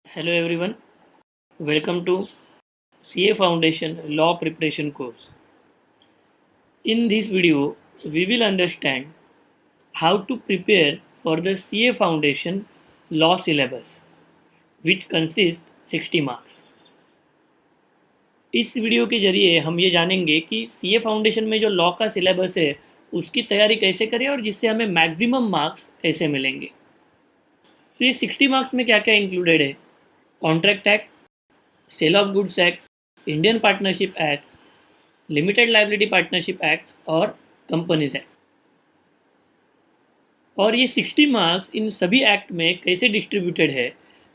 Hello everyone, welcome to CA Foundation Law Preparation course. In this video, we will understand how to prepare for the CA Foundation Law syllabus, which consists 60 marks. इस video के जरिए हम ये जानेंगे कि CA foundation में जो law का सिलेबस है उसकी तैयारी कैसे करें और जिससे हमें मैक्सिमम मार्क्स कैसे मिलेंगे। तो ये 60 मार्क्स में क्या क्या इंक्लूडेड है? Contract act, sale of goods act, Indian partnership act, limited liability partnership act और कंपनीज एक्ट। और ये 60 मार्क्स इन सभी एक्ट में कैसे डिस्ट्रीब्यूटेड है?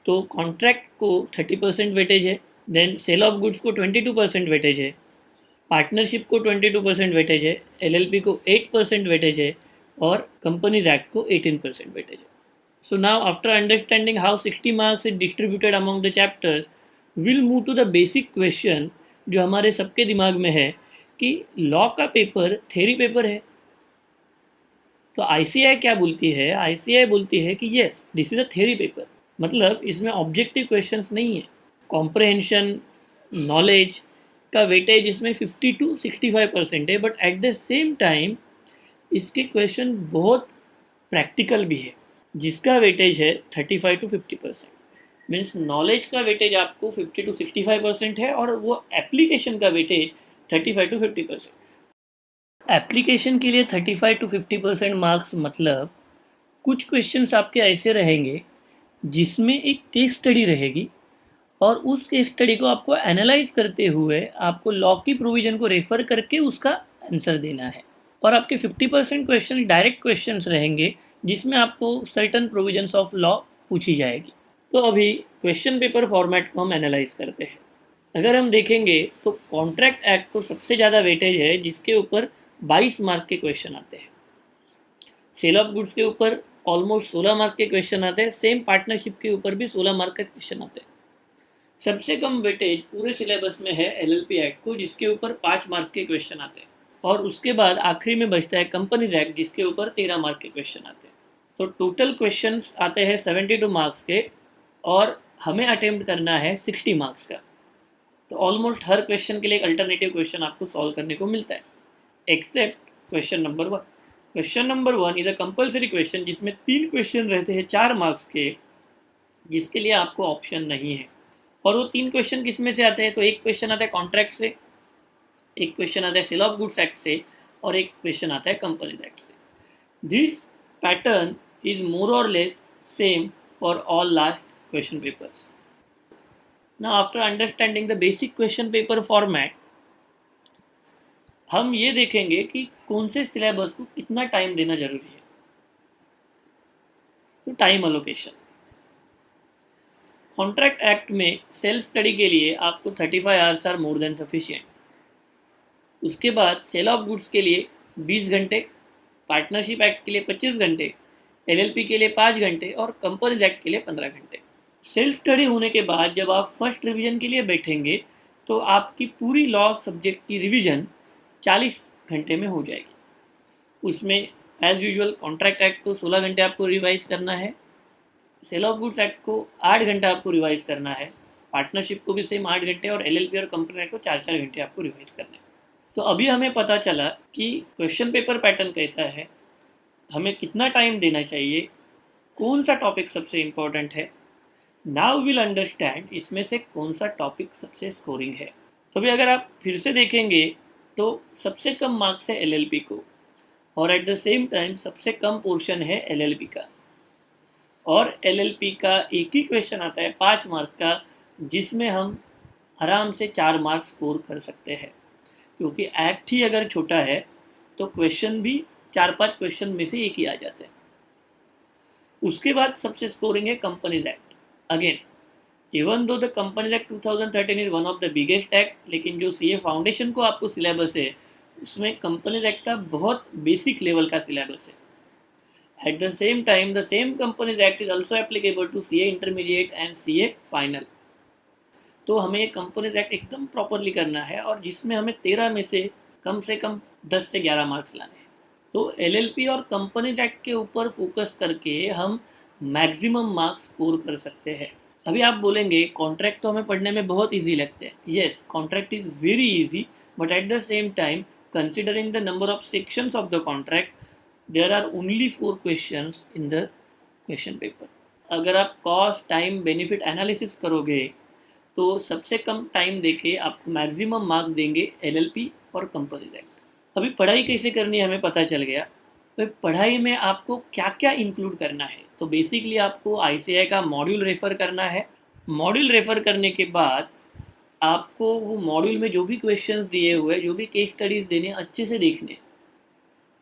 तो कॉन्ट्रैक्ट को 30% वेटेज है, देन सेल ऑफ गुड्स को 22% वेटेज है, पार्टनरशिप को 22% वेटेज है, एलएलपी को 8% वेटेज है और कंपनीज एक्ट को 18% वेटेज है। So now after understanding how 60 marks is distributed among the chapters, we'll move to the basic question जो हमारे सबके दिमाग में है कि लॉ का पेपर थ्योरी पेपर है। तो आईसीआई क्या बोलती है? आईसीआई बोलती है कि yes this is a theory paper, मतलब इसमें ऑब्जेक्टिव क्वेश्चंस नहीं है। कॉम्प्रहेंशन नॉलेज का वेटेज इसमें 50 to 65% है, but at the same time इसके क्वेश्चन बहुत प्रैक्टिकल भी है जिसका वेटेज है 35 to 50%। मीन्स नॉलेज का वेटेज आपको 50 to 65% है और वो एप्लीकेशन का वेटेज 35 to 50%। एप्लीकेशन के लिए 35 to 50% मार्क्स, मतलब कुछ क्वेश्चंस आपके ऐसे रहेंगे जिसमें एक केस स्टडी रहेगी और उस केस स्टडी को आपको एनालाइज करते हुए आपको लॉ की प्रोविजन को रेफर करके उसका आंसर देना है। और आपके 50% क्वेश्चन डायरेक्ट क्वेश्चंस रहेंगे जिसमें आपको सर्टन प्रोविजंस ऑफ लॉ पूछी जाएगी। तो अभी क्वेश्चन पेपर फॉर्मेट को हम एनालाइज करते हैं। अगर हम देखेंगे तो कॉन्ट्रैक्ट एक्ट को सबसे ज़्यादा वेटेज है जिसके ऊपर 22 मार्क के क्वेश्चन आते हैं। सेल ऑफ गुड्स के ऊपर ऑलमोस्ट 16 मार्क के क्वेश्चन आते हैं। सेम पार्टनरशिप के ऊपर भी 16 मार्क का क्वेश्चन आते हैं। सबसे कम वेटेज पूरे सिलेबस में है एलएलपी एक्ट को, जिसके ऊपर 5 मार्क के क्वेश्चन आते हैं। और उसके बाद आखिरी में बचता है कंपनीज एक्ट जिसके ऊपर 13 मार्क के क्वेश्चन आते हैं। तो टोटल क्वेश्चंस आते हैं 72 मार्क्स के और हमें अटेम्प्ट करना है 60 मार्क्स का। तो ऑलमोस्ट हर क्वेश्चन के लिए एक अल्टरनेटिव क्वेश्चन आपको सॉल्व करने को मिलता है, except question number 1। Question number 1 is a compulsory question जिसमें 3 क्वेश्चन रहते हैं 4 मार्क्स के, जिसके लिए आपको ऑप्शन नहीं है। और वो 3 क्वेश्चन किस में से आते हैं? तो एक क्वेश्चन आता है कॉन्ट्रैक्ट से, एक क्वेश्चन आता है सेल ऑफ गुड्स एक्ट से और एक क्वेश्चन आता है कंपनीज एक्ट से। This pattern is more or less same for all last question papers. Now after understanding the basic question paper format, हम ये देखेंगे कि कौन से सिलेबस को कितना टाइम देना जरूरी है। तो टाइम अलोकेशन, कॉन्ट्रैक्ट एक्ट में सेल्फ स्टडी के लिए आपको 35 hours are more than sufficient. उसके बाद सेल ऑफ गुड्स के लिए 20 घंटे, पार्टनरशिप एक्ट के लिए 25 घंटे, एलएलपी के लिए 5 घंटे और कंपनीज एक्ट के लिए 15 घंटे। सेल्फ स्टडी होने के बाद जब आप फर्स्ट रिवीजन के लिए बैठेंगे तो आपकी पूरी लॉ सब्जेक्ट की रिवीजन 40 घंटे में हो जाएगी। उसमें एज यूजुअल कॉन्ट्रैक्ट एक्ट को 16 घंटे आपको रिवाइज करना है, सेल ऑफ गुड्स एक्ट को 8 घंटा आपको रिवाइज करना है, पार्टनरशिप को भी सेम 8 घंटे और एलएलपी और कंपनी एक्ट को 4-4 घंटे आपको रिवाइज करना है। तो अभी हमें पता चला कि क्वेश्चन पेपर पैटर्न कैसा है, हमें कितना टाइम देना चाहिए, कौन सा टॉपिक सबसे इम्पोर्टेंट है। नाउ विल अंडरस्टैंड इसमें से कौन सा टॉपिक सबसे स्कोरिंग है। तो भी अगर आप फिर से देखेंगे तो सबसे कम मार्क्स है एलएलपी को और एट द सेम टाइम सबसे कम पोर्शन है एलएलपी का। और एलएलपी का एक ही क्वेश्चन आता है 5 मार्क का, जिसमें हम आराम से 4 मार्क स्कोर कर सकते हैं, क्योंकि एक्ट ही अगर छोटा है तो क्वेश्चन भी 4-5 क्वेश्चन में से एक ही आ जाते हैं। उसके बाद सबसे स्कोरिंग है companies act. Again even though the companies act 2013 is one of the biggest act, लेकिन जो सीए फाउंडेशन को आपको सिलेबस है उसमें कंपनीज एक्ट का बहुत बेसिक लेवल का सिलेबस है। At the same time the same companies act is also applicable to CA intermediate and CA final. तो हमें कंपनीज एक्ट एकदम प्रॉपरली करना है और जिसमें हमें 13 में से कम 10 से 11 मार्क्स लाने हैं। तो एलएलपी और कंपनीज एक्ट के ऊपर फोकस करके हम मैक्सिमम मार्क्स स्कोर कर सकते हैं। अभी आप बोलेंगे कॉन्ट्रैक्ट तो हमें पढ़ने में बहुत इजी लगते हैं. Yes, contract is very easy, but at the same time considering the number of sections of the contract there are only 4 questions in the question paper. अगर आप कॉस्ट टाइम बेनिफिट एनालिसिस करोगे तो सबसे कम time देके आपको maximum marks देंगे LLP और composite act. अभी पढ़ाई कैसे करनी है हमें पता चल गया. तो पढ़ाई में आपको क्या क्या इंक्लूड करना है, तो बेसिकली आपको आईसीआई का मॉड्यूल रेफ़र करना है. मॉड्यूल रेफ़र करने के बाद आपको वो मॉड्यूल में जो भी क्वेश्चंस दिए हुए, जो भी केस स्टडीज़ देने, अच्छे से देखने.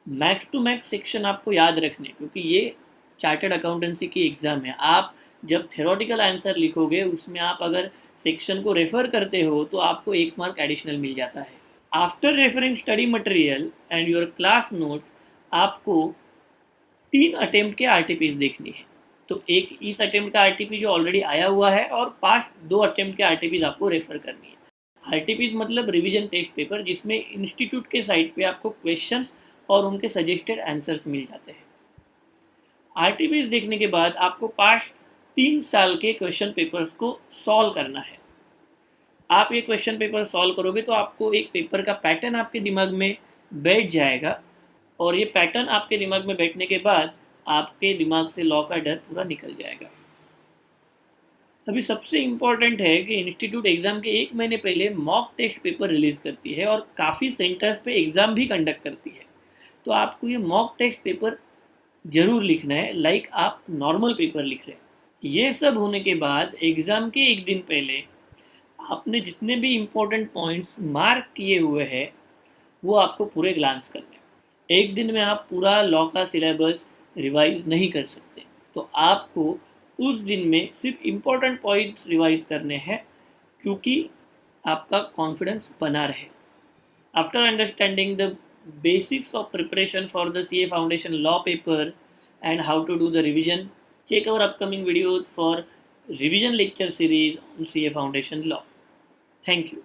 मैक्स टू मैक्स सेक्शन आपको याद रखने, क्योंकि ये चार्टर्ड अकाउंटेंसी की एग्ज़ाम है. आप जब थ्योरेटिकल आंसर लिखोगे उसमें आप अगर सेक्शन को रेफ़र करते हो तो आपको 1 मार्क एडिशनल मिल जाता है. After referring study material and your class notes आपको 3 अटेम्प्ट के आरटीपीज देखनी है. तो एक इस अटेम्प्ट का आरटीपी जो ऑलरेडी आया हुआ है, और 2 अटेम्प्ट के आरटीपीज आपको रेफर करनी है. आरटीपीज मतलब रिवीजन टेस्ट पेपर, जिसमें इंस्टीट्यूट के साइट पे आपको क्वेश्चंस और उनके सजेस्टेड आंसर्स मिल जाते हैं. आरटीपीज देखने के बाद आपको पास्ट 3 साल के क्वेश्चन पेपर्स को सॉल्व करना है. आप ये क्वेश्चन पेपर सॉल्व करोगे तो आपको एक पेपर का पैटर्न आपके दिमाग में बैठ जाएगा, और ये पैटर्न आपके दिमाग में बैठने के बाद आपके दिमाग से लॉ का डर पूरा निकल जाएगा. अभी सबसे इम्पॉर्टेंट है कि इंस्टीट्यूट एग्ज़ाम के 1 महीने पहले मॉक टेस्ट पेपर रिलीज़ करती है और काफ़ी सेंटर्स पे एग्ज़ाम भी कंडक्ट करती है. तो आपको ये मॉक टेस्ट पेपर ज़रूर लिखना है, लाइक आप नॉर्मल पेपर लिख रहे हैं. ये सब होने के बाद एग्ज़ाम के 1 दिन पहले आपने जितने भी इम्पोर्टेंट पॉइंट्स मार्क किए हुए हैं वो आपको पूरे ग्लांस करने. एक दिन में आप पूरा लॉ का सिलेबस रिवाइज नहीं कर सकते, तो आपको उस दिन में सिर्फ इम्पोर्टेंट पॉइंट्स रिवाइज करने हैं, क्योंकि आपका कॉन्फिडेंस बना रहे. After understanding the basics of preparation for the CA foundation law paper and how to do the revision, check our upcoming videos for revision lecture series on CA Foundation Law. Thank you.